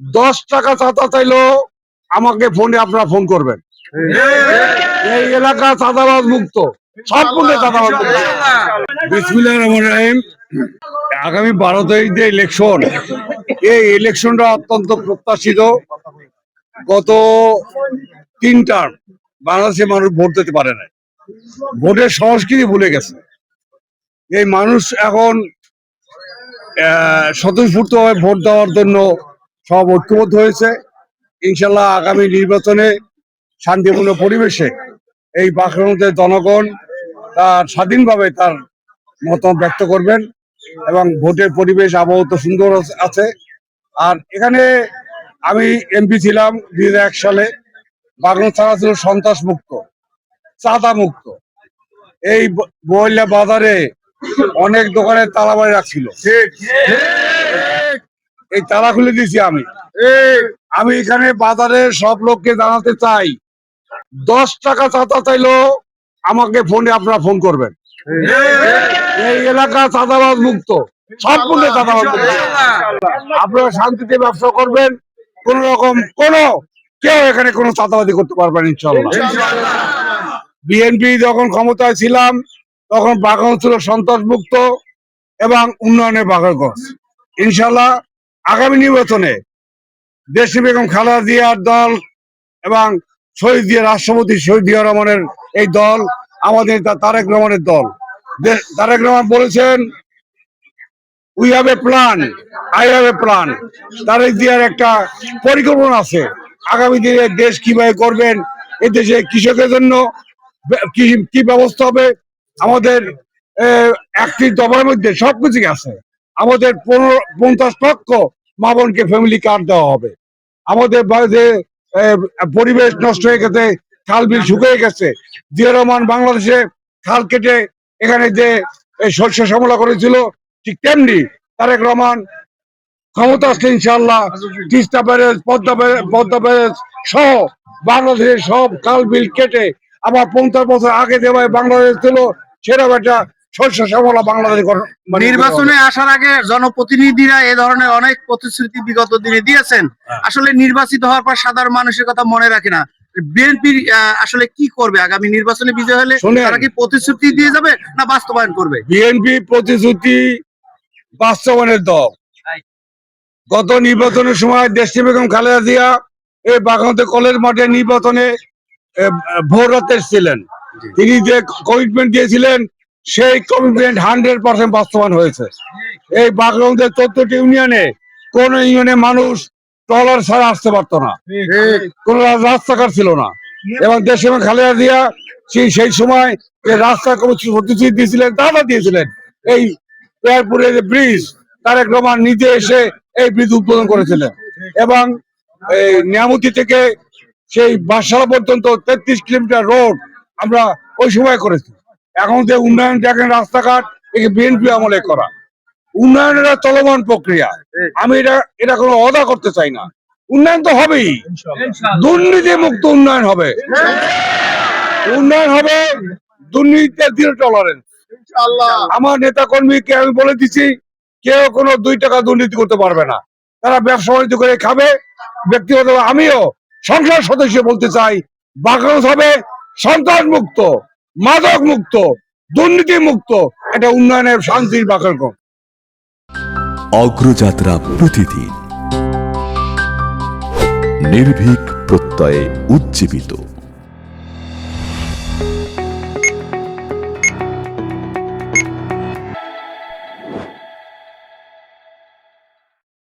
10 টাকা চাঁদা চাইলো আমাকে ফোনে আপনারা ফোন করবেন। এই এলাকা চাঁদাবাজ মুক্ত, সম্পূর্ণ চাঁদাবাজ মুক্ত। বিসমিল্লাহির রহমানির রহিম। আগামী 12 তারিখ যে ইলেকশন, এই ইলেকশনটা অত্যন্ত প্রত্যাশিত। গত 3 টার্ম বাংলাদেশের মানুষ ভোট দিতে পারে না, ভোটের সংস্কৃতি ভুলে গেছে। এই মানুষ এখন স্বতঃস্ফূর্তভাবে ভোট দেওয়ার জন্য সব ঐক্যবদ্ধ হয়েছে। ইনশাল্লাহ আগামী নির্বাচনে শান্তিপূর্ণ পরিবেশে এই বাকরণদের জনগণ তার স্বাধীনভাবে তার মতামত ব্যক্ত করবেন এবং ভোটের পরিবেশ আবহাওয়া সুন্দর আছে। আর এখানে আমি এমপি ছিলাম 2001 সালে। বাকরণ থানা ছিল সন্ত্রাস মুক্ত, চাঁদা মুক্ত। এই মহিলা বাজারে অনেক দোকানে তালাবাড়ি রাখছিল, এই তালা খুলে দিয়েছি আমি। আমি এখানে বাজারে সব লোককে জানাতে চাই, 10 টাকা চাঁদা চাইলো আমাকে ফোনে আপনারা ফোন করবেন। এই এলাকা চাঁদাবাজ মুক্ত, সম্পূর্ণ চাঁদাবাজ মুক্ত। আপনারা শান্তিতে ব্যবসা করবেন, কোন রকম কেউ এখানে কোনো চাঁদাবাজি করতে পারবেন ইনশাল্লাহ। বিএনপি যখন ক্ষমতায় ছিলাম তখন বাগান ছিল সন্ত্রাস মুক্ত এবং উন্নয়নের বাগানগঞ্জ। ইনশাল্লাহ আগামী নির্বাচনে দেশি বেগম খালেদা জিয়ার দল এবং শহীদ জিয়া রাষ্ট্রপতি শহীদ জিয়া রহমানের এই দল আমাদের তারেক রহমানের দল। তারেক রহমান বলেছেন, we have a plan, I have a plan. Tarique জিয়ার একটা পরিকল্পনা আছে আগামী দিনে দেশ কিভাবে করবেন, এই দেশে কৃষকের জন্য কি ব্যবস্থা হবে। আমাদের 1টি দফার মধ্যে সবকিছু আছে। আমাদের 50 লক্ষ মা বোনকে ফ্যামিলি কার্ড দেওয়া হবে। আমাদের যে পরিবেশ নষ্ট হয়ে গেছে, খাল বিল শুকিয়ে গেছে। জিয়া রহমান বাংলাদেশে খাল কেটে এখানে যে শস্য শ্যামলা করেছিল, ঠিক তেমনি তারেক রহমান ক্ষমতা আসলে ইনশাল্লাহ তিস্তা ব্যারেজ, পদ্মা ব্যারেজ সহ বাংলাদেশের সব খাল বিল কেটে আবার 50 বছর আগে যেভাবে বাংলাদেশ ছিল সেরকম একটা শস্য শ্যামলা বাংলাদেশ। নির্বাচনে আসার আগে জনপ্রতিনিধিরা এ ধরনের অনেক প্রতিশ্রুতি বিগত দিনে দিয়েছেন, আসলে নির্বাচিত হওয়ার পর সাধারণ মানুষের কথা মনে রাখে না। বিএনপি আসলে কি করবে আগামী নির্বাচনে বিজয় হলে? তারা কি প্রতিশ্রুতি দিয়ে যাবে না বাস্তবায়ন করবে? বিএনপি প্রতিশ্রুতি বাস্তবায়নের দল। গত নির্বাচনের সময় দেশি বেগম খালেদা জিয়া এই বাগানতে কলেজ মাঠে নির্বাচনে ভোট রাতে ছিলেন। তিনি যে কমিটমেন্ট দিয়েছিলেন সেই কমিটমেন্ট 100% বাস্তবায়ন হয়েছে। এই বাগরন্দের 14টি ইউনিয়নে কোন ইউনিয়নে মানুষ ট্রলার ছাড়া আসতে পারতো না, কোন রাস্তাঘাট ছিল না। এবং দেশে খালেদা জিয়া সেই সময় যে রাস্তা প্রতিশ্রুতি দিয়েছিলেন, তারা দিয়েছিলেন। এই পেয়ারপুরের যে ব্রিজ, তারেক রহমান নিজে এসে এই ব্রিজ উদ্বোধন করেছিলেন। এবং এই নিয়ামতি থেকে সেই বাসালা পর্যন্ত 33 কিলোমিটার রোড আমরা ওই সময় করেছি। এখন যে উন্নয়ন দেখেন রাস্তাঘাট, বিএনপি আমলে করা উন্নয়নের চলমান প্রক্রিয়া। আমি এটা কোনো অদা করতে চাই না। উন্নয়ন তো হবেই, দুর্নীতি মুক্ত উন্নয়ন হবে, উন্নয়ন হবে, দুর্নীতির জিরো টলারেন্স। আমার নেতা কর্মীকে আমি বলে দিচ্ছি, কেউ কোনো 2 টাকা দুর্নীতি করতে পারবে না। তারা ব্যবসা বাণিজ্য করে খাবে। ব্যক্তিগত আমিও সংসদ সদস্য বলতে চাই, বাগরজ হবে সন্ত্রাস মুক্ত, মাদক মুক্ত, দুর্নীতি মুক্ত একটা উন্নয়নের শান্তির বাগরগঞ্জ। অগ্রযাত্রা প্রতিদিন নির্ভীক প্রত্যয়ে উজ্জীবিত।